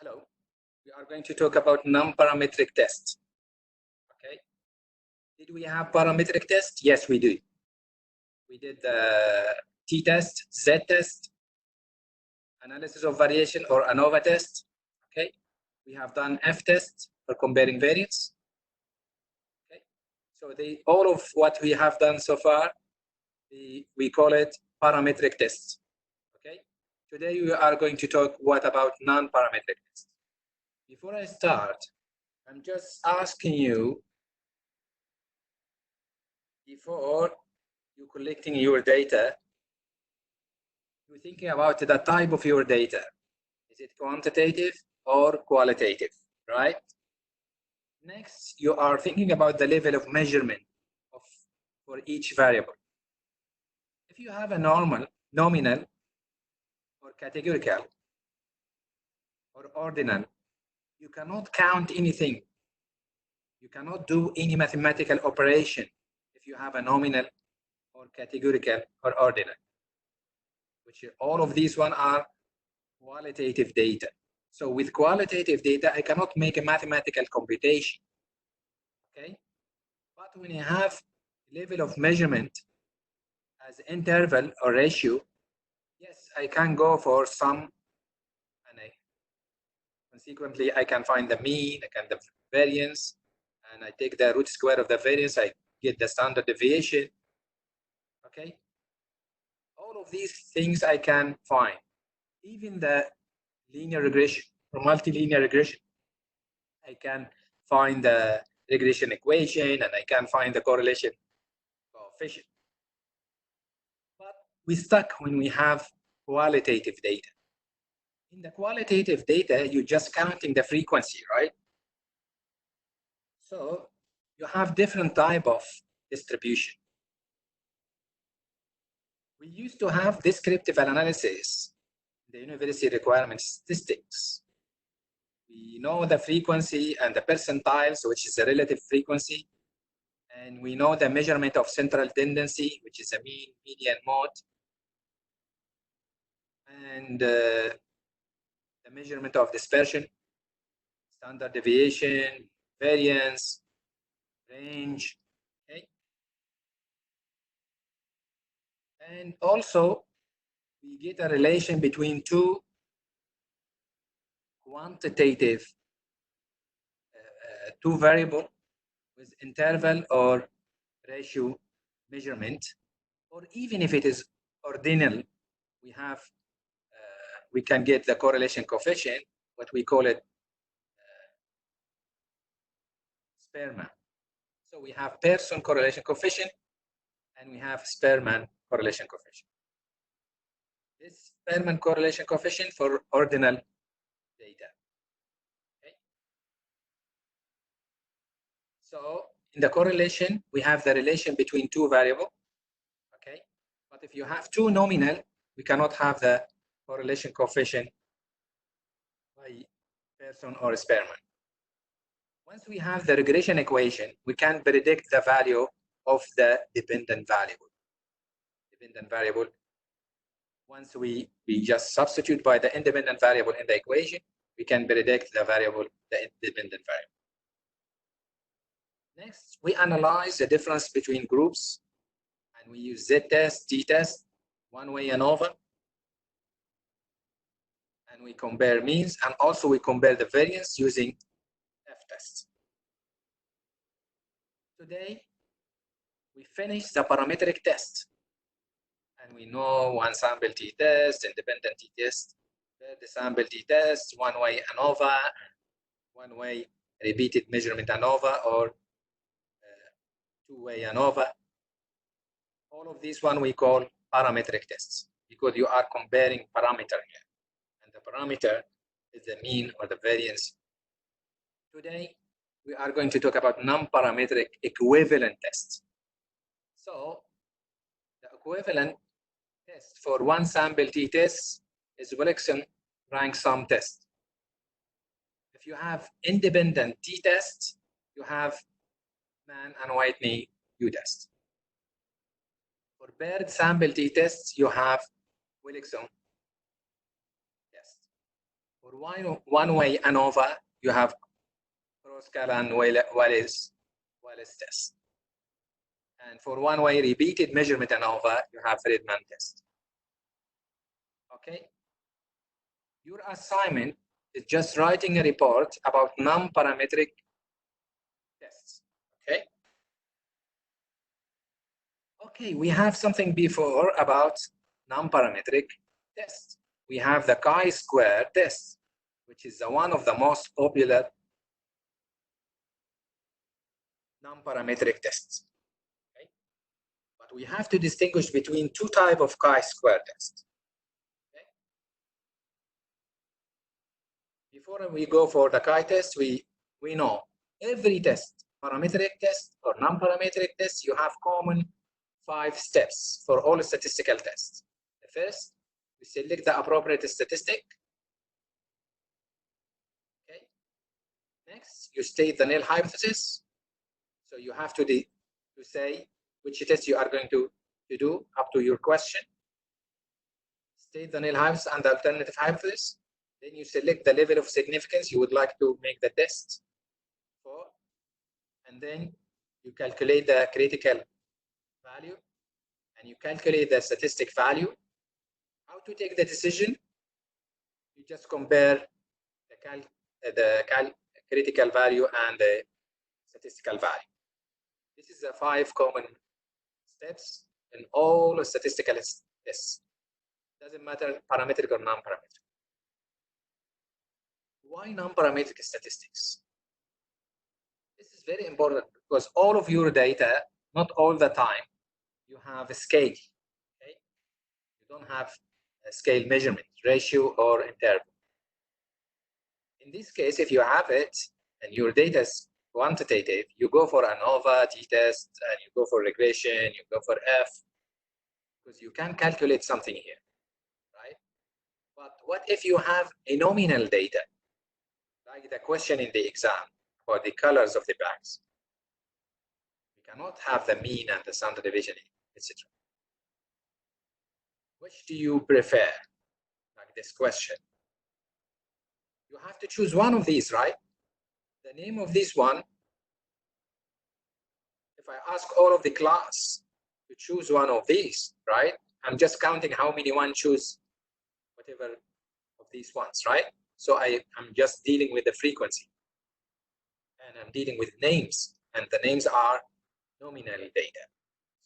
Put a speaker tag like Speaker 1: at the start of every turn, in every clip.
Speaker 1: Hello, we are going to talk about non-parametric tests. Okay, did we have parametric tests? Yes, we do. We did the t-test, z-test, analysis of variation or ANOVA test. Okay, we have done f-test for comparing variance. Okay, so all of what we have done so far, we call it parametric tests. Okay, today we are going to talk about non-parametric tests. Before I start, I'm just asking you, before you're collecting your data, you're thinking about the type of your data. Is it quantitative or qualitative, right? Next, you are thinking about the level of measurement for each variable. If you have a normal, nominal, or categorical, or ordinal, you cannot count anything. You cannot do any mathematical operation if you have a nominal or categorical or ordinal, which all of these one are qualitative data. So with qualitative data, I cannot make a mathematical computation, okay? But when you have level of measurement as interval or ratio, yes, I can go for some, and consequently, I can find the mean, I can the variance, and I take the root square of the variance, I get the standard deviation, okay? All of these things I can find. Even the linear regression or multilinear regression, I can find the regression equation and I can find the correlation coefficient. But we stuck when we have qualitative data. In the qualitative data, you're just counting the frequency, right? So you have different type of distribution. We used to have descriptive analysis, the university requirement statistics. We know the frequency and the percentiles, which is the relative frequency. And we know the measurement of central tendency, which is a mean, median, mode. And the measurement of dispersion, standard deviation, variance, range, okay? And also, we get a relation between two quantitative, two variable with interval or ratio measurement, or even if it is ordinal, we can get the correlation coefficient, what we call it Spearman. So we have Pearson correlation coefficient and we have Spearman correlation coefficient. This Spearman correlation coefficient for ordinal data. Okay. So in the correlation, we have the relation between two variables. Okay. But if you have two nominal, we cannot have the correlation coefficient by Pearson or Spearman. Once we have the regression equation, we can predict the value of the dependent variable. Dependent variable, once we just substitute by the independent variable in the equation, we can predict the variable, the independent variable. Next, we analyze the difference between groups, and we use z-test, t-test, one-way ANOVA, and we compare means, and also we compare the variance using f-test. Today, we finish the parametric test, and we know one sample t-test, independent t-test, the sample t-test, one-way ANOVA, one-way repeated measurement ANOVA, or two-way ANOVA. All of these one we call parametric tests because you are comparing parameter here, and the parameter is the mean or the variance. Today, we are going to talk about non-parametric equivalent tests. So, the equivalent test for one sample t-test is Wilson rank sum test. If you have independent t-test, you have Mann and Whitney u-test. For paired sample t-tests, you have Wilson test. For one-way ANOVA, you have Cross-Scala and Wallace test. And for one-way repeated measurement ANOVA, you have Friedman test. Okay? Your assignment is just writing a report about non-parametric tests. Okay? Okay, we have something before about non-parametric tests. We have the chi-square test, which is one of the most popular non-parametric tests. Okay? But we have to distinguish between two types of chi-square tests. Okay? Before we go for the chi-test, we know every test, parametric test or non-parametric test, you have common 5 steps for all statistical tests. The first, we select the appropriate statistic. Okay. Next, you state the null hypothesis. So you have to say which test you are going to do up to your question. State the null hypothesis and the alternative hypothesis. Then you select the level of significance you would like to make the test for. And then you calculate the critical value and you calculate the statistic value. How to take the decision? You just compare the critical value and the statistical value. This is the 5 common steps in all statistical tests. Doesn't matter parametric or non-parametric. Why non-parametric statistics? This is very important because all of your data, not all the time, you have a scale. Okay? You don't have a scale measurement, ratio or interval. In this case, if you have it and your data is quantitative, you go for ANOVA, t-test, and you go for regression, you go for F, because you can calculate something here, right? But what if you have a nominal data, like the question in the exam about the colors of the bags? We cannot have the mean and the standard deviation, etc. Which do you prefer? Like this question. You have to choose one of these, right? The name of this one, if I ask all of the class to choose one of these, right? I'm just counting how many one choose whatever of these ones, right? So I'm just dealing with the frequency. And I'm dealing with names. And the names are nominal data.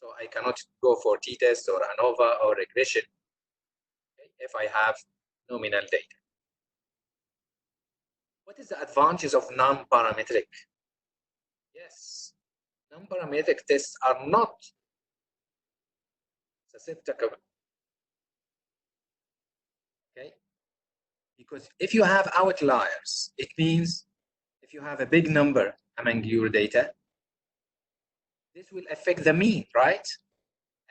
Speaker 1: So I cannot go for t-test or ANOVA or regression, okay, if I have nominal data. What is the advantage of non-parametric? Yes, non-parametric tests are not susceptible. Okay, because if you have outliers, it means if you have a big number among your data, this will affect the mean, right?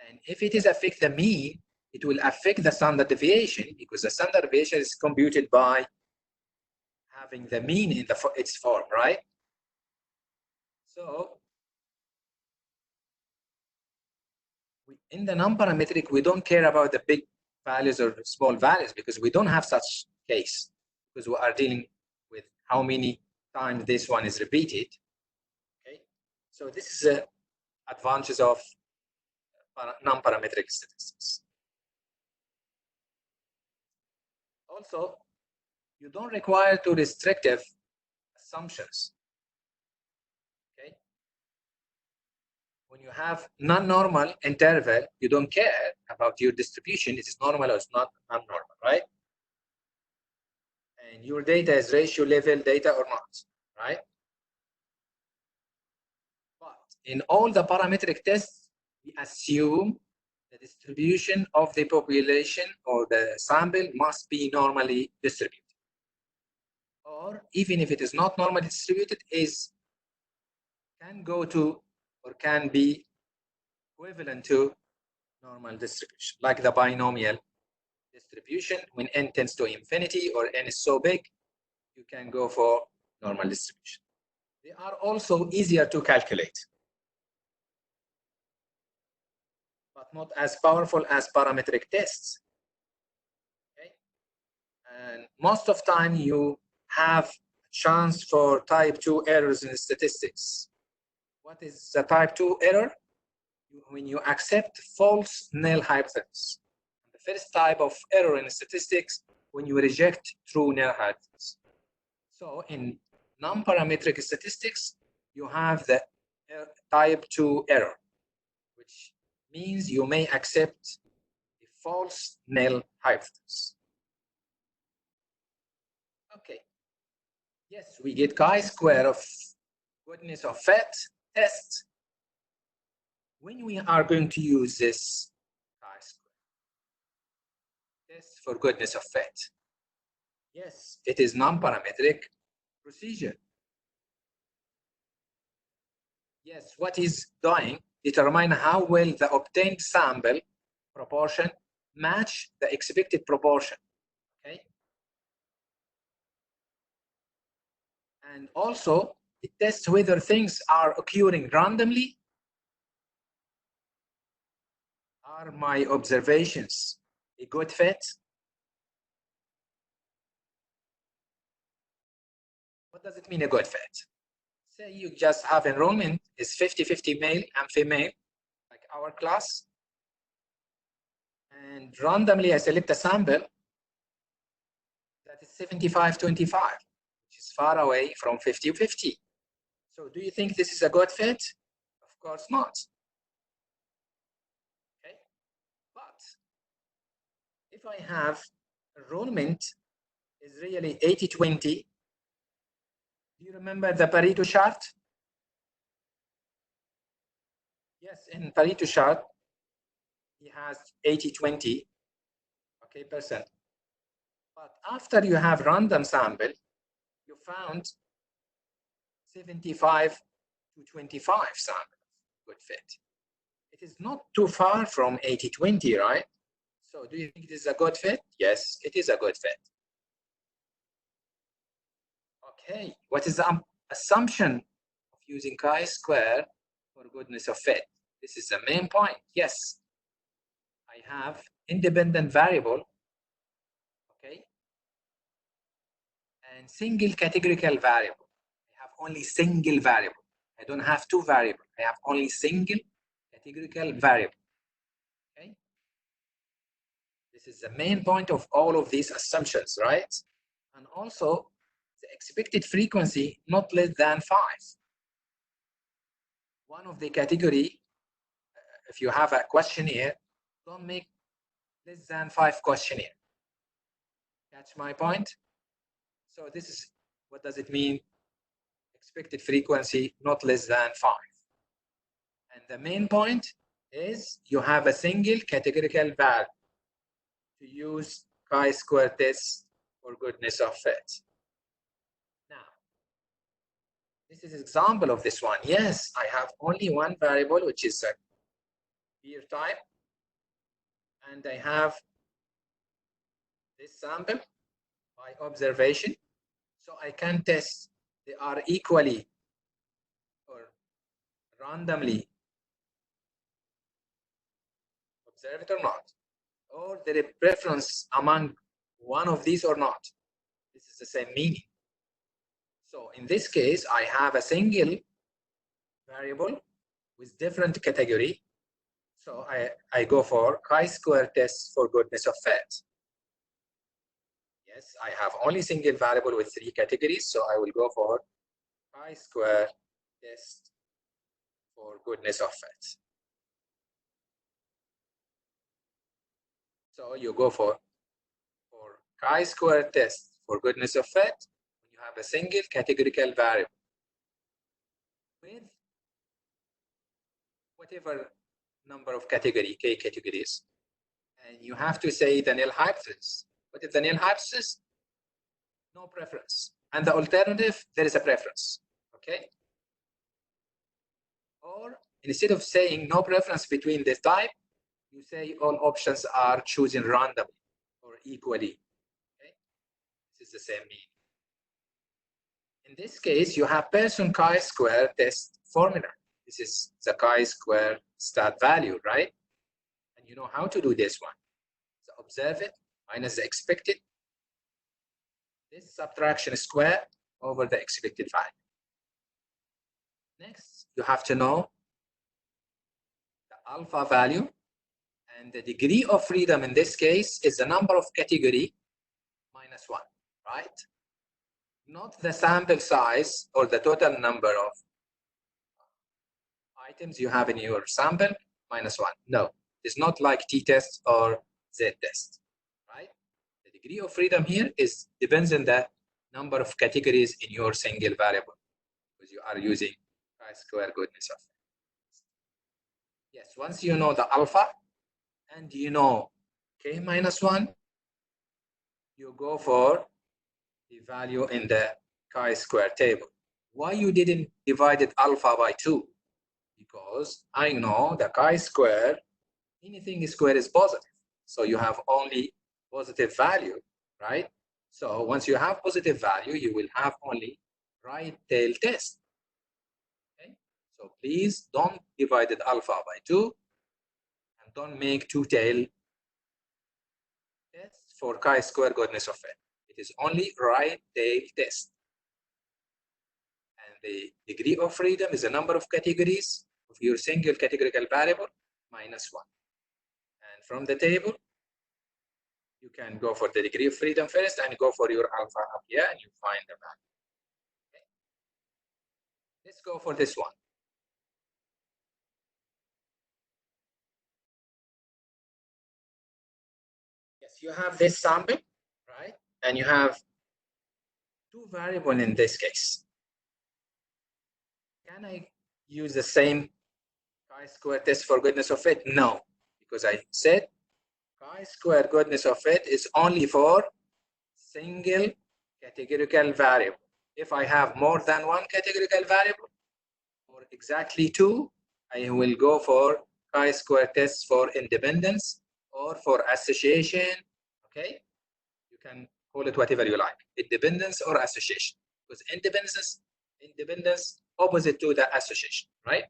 Speaker 1: And if it is affect the mean, it will affect the standard deviation because the standard deviation is computed by having the mean in its form, right? So in the non-parametric, we don't care about the big values or small values because we don't have such case because we are dealing with how many times this one is repeated. Okay, so this is the advantage of non-parametric statistics. Also, you don't require too restrictive assumptions. Okay, when you have non-normal interval, you don't care about your distribution. It is normal or it's not non-normal, right? And your data is ratio level data or not, right? But in all the parametric tests, we assume the distribution of the population or the sample must be normally distributed. Or even if it is not normally distributed, can go to or can be equivalent to normal distribution, like the binomial distribution. When n tends to infinity or n is so big, you can go for normal distribution. They are also easier to calculate, but not as powerful as parametric tests. Okay? And most of time you have a chance for type 2 errors in statistics. What is the type 2 error? When you accept false null hypothesis. The first type of error in statistics, when you reject true null hypothesis. So in non-parametric statistics, you have the type 2 error, which means you may accept a false null hypothesis. Okay. Yes, we get chi-square of goodness of fit test. When we are going to use this chi-square test for goodness of fit? Yes, it is non-parametric procedure. Yes, what is doing determine how well the obtained sample proportion match the expected proportion. Okay. And also it tests whether things are occurring randomly. Are my observations a good fit? What does it mean a good fit? Say you just have enrollment is 50-50 male and female, like our class. And randomly I select a sample that is 75-25, which is far away from 50-50. So do you think this is a good fit? Of course not. Okay. But if I have enrollment is really 80-20, do you remember the Pareto chart? Yes, in Pareto chart, he has 80-20, okay, percent. But after you have random sample, you found 75-25 sample good fit. It is not too far from 80-20, right? So do you think this is a good fit? Yes, it is a good fit. Okay, what is the assumption of using chi-square for goodness of fit? This is the main point. Yes, I have independent variable, okay, and single categorical variable. I have only single variable. I don't have two variables. I have only single categorical variable. Okay. This is the main point of all of these assumptions, right? And also the expected frequency not less than 5. One of the category, if you have a questionnaire, don't make less than 5 questionnaire. Catch my point? So this is, what does it mean? Expected frequency not less than 5. And the main point is you have a single categorical value to use chi-square test for goodness of fit. Now, this is an example of this one. Yes, I have only one variable, which is a beer type, and I have this sample by observation. So I can test they are equally or randomly observed or not, or there is preference among one of these or not. This is the same meaning. So in this case, I have a single variable with different category. So I go for chi-square test for goodness of fit. Yes, I have only single variable with 3 categories, so I will go for chi-square test for goodness of fit. So you go for chi-square test for goodness of fit when you have a single categorical variable with whatever number of category, k categories, and you have to say the null hypothesis. What is the null hypothesis? No preference. And the alternative, there is a preference. Okay? Or instead of saying no preference between this type, you say all options are chosen randomly or equally. Okay? This is the same meaning. In this case, you have Pearson chi-square test formula. This is the chi-square stat value, right? And you know how to do this one. So observe it minus the expected this subtraction square over the expected value. Next, you have to know the alpha value, and the degree of freedom in this case is the number of category minus 1, right? Not the sample size or the total number of items you have in your sample minus 1. No, it's not like t-test or z-test, right? The degree of freedom here depends on the number of categories in your single variable, because you are using chi-square goodness of fit. Yes, once you know the alpha and you know k minus 1, you go for the value in the chi-square table. Why you didn't divide it alpha by 2? Because I know the chi-square, anything square is positive. So you have only positive value, right? So once you have positive value, you will have only right tail test. Okay? So please don't divide it alpha by 2 and don't make two tail tests for chi-square goodness of fit. It is only right tail test. And the degree of freedom is the number of categories of your single categorical variable minus 1. And from the table, you can go for the degree of freedom first and go for your alpha up here and you find the value. Okay. Let's go for this one. Yes, you have this sample, right? And you have two variables in this case. Can I use the same chi-square test for goodness of fit? No, because I said chi-square goodness of fit is only for single categorical variable. If I have more than one categorical variable, or exactly two, I will go for chi-square tests for independence or for association. Okay, you can call it whatever you like, independence or association, because independence opposite to the association, right?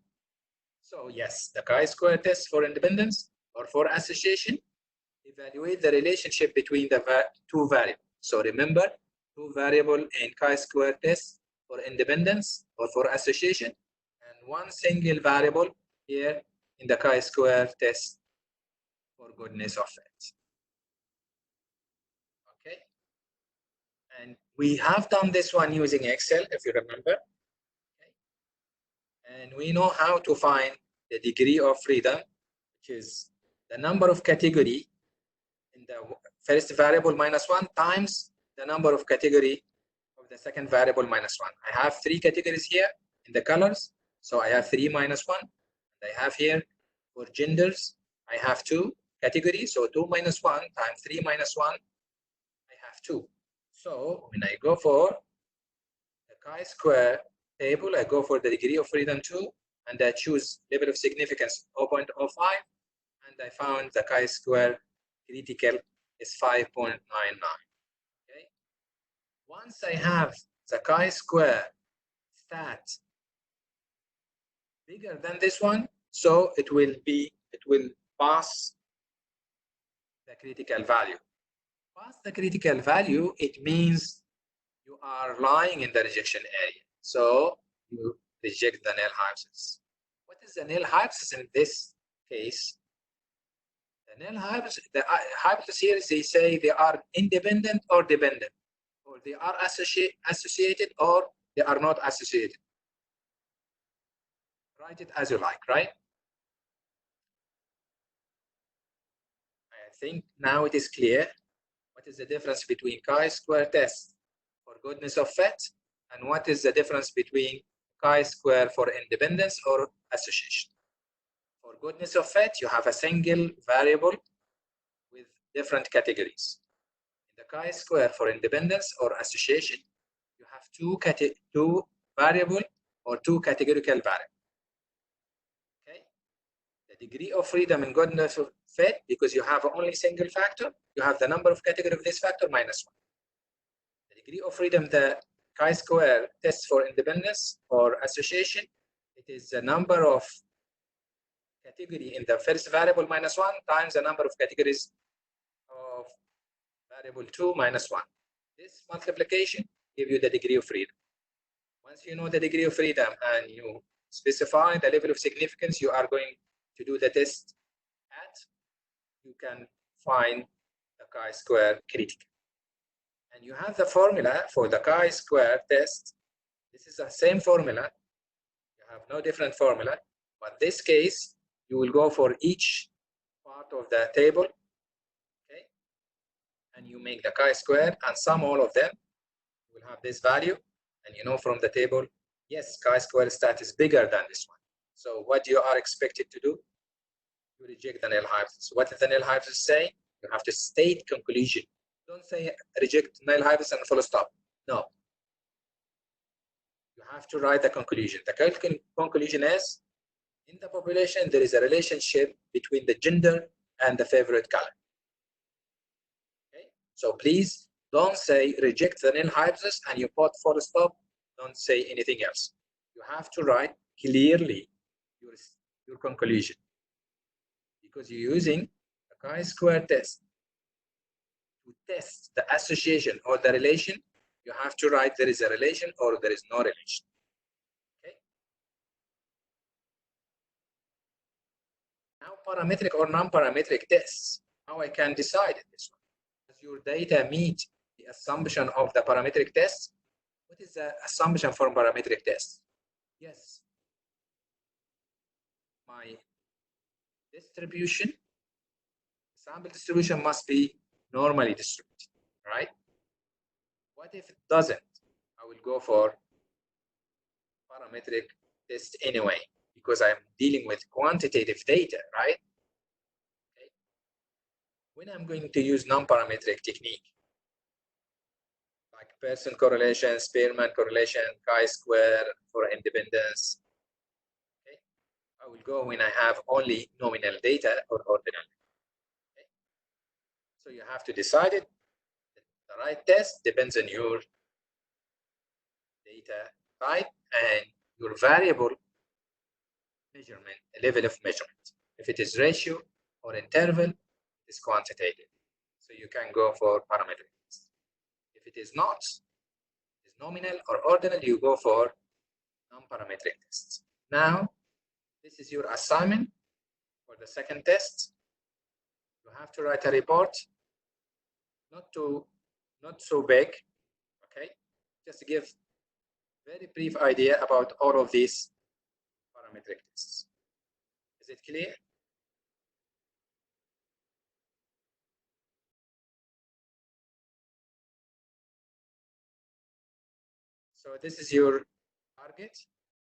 Speaker 1: So yes, the chi-square test for independence or for association evaluate the relationship between the two variables. So remember, two variable in chi-square test for independence or for association, and one single variable here in the chi-square test for goodness of fit. Okay, and we have done this one using Excel, if you remember. Okay. And we know how to find the degree of freedom, which is the number of category in the first variable minus 1 times the number of category of the second variable minus 1. I have three categories here in the colors, so I have 3 minus 1. And I have here for genders, I have 2 categories, so 2 minus 1 times 3 minus 1, I have 2. So when I go for the chi-square table, I go for the degree of freedom 2, and I choose level of significance 0.05, and I found the chi-square critical is 5.99. Okay. Once I have the chi-square stat bigger than this one, so it will pass the critical value. Pass the critical value, it means you are lying in the rejection area. So you reject the null hypothesis. What is the null hypothesis in this case? The null hypothesis, the hypothesis here, they say they are independent or dependent, or they are associated or they are not associated. Write it as you like, right? I think now it is clear what is the difference between chi-square test for goodness of fit and what is the difference between chi-square for independence or association. For goodness of fit, you have a single variable with different categories. In the chi-square for independence or association, you have two variable or two categorical variable. Okay. The degree of freedom in goodness of fit, because you have only single factor, you have the number of category of this factor minus 1. The degree of freedom, the chi-square test for independence or association, it is the number of category in the first variable minus 1 times the number of categories of variable 2 minus 1. This multiplication gives you the degree of freedom. Once you know the degree of freedom and you specify the level of significance you are going to do the test at, you can find the chi-square critical. And you have the formula for the chi-square test. This is the same formula. You have no different formula, but this case, you will go for each part of the table, okay? And you make the chi-square and sum all of them. You will have this value, and you know from the table, yes, chi-square stat is bigger than this one. So what you are expected to do? You reject the null hypothesis. What does the null hypothesis say? You have to state conclusion. Don't say reject null hypothesis and full stop. No. You have to write the conclusion. The conclusion is, in the population, there is a relationship between the gender and the favorite color. Okay? So please don't say reject the null hypothesis and you put full stop. Don't say anything else. You have to write clearly your conclusion, because you're using a chi-square test to test the association or the relation. You have to write there is a relation or there is no relation. Okay. Now, parametric or non-parametric tests. How I can decide this one? Does your data meet the assumption of the parametric test? What is the assumption for parametric tests? Yes, my distribution, sample distribution must be normally distributed, right? What if it doesn't? I will go for parametric test anyway, because I'm dealing with quantitative data, right? Okay. When I'm going to use non-parametric technique, like Pearson correlation, Spearman correlation, chi-square for independence, okay, I will go when I have only nominal data or ordinal. Okay. So you have to decide it. The right test depends on your data type and your variable measurement, level of measurement. If it is ratio or interval, it's quantitative. So you can go for parametric test. If it is not, it's nominal or ordinal, you go for non-parametric tests. Now, this is your assignment for the second test. You have to write a report, not so big, okay? Just to give very brief idea about all of these parametric tests. Is it clear? So this is your target.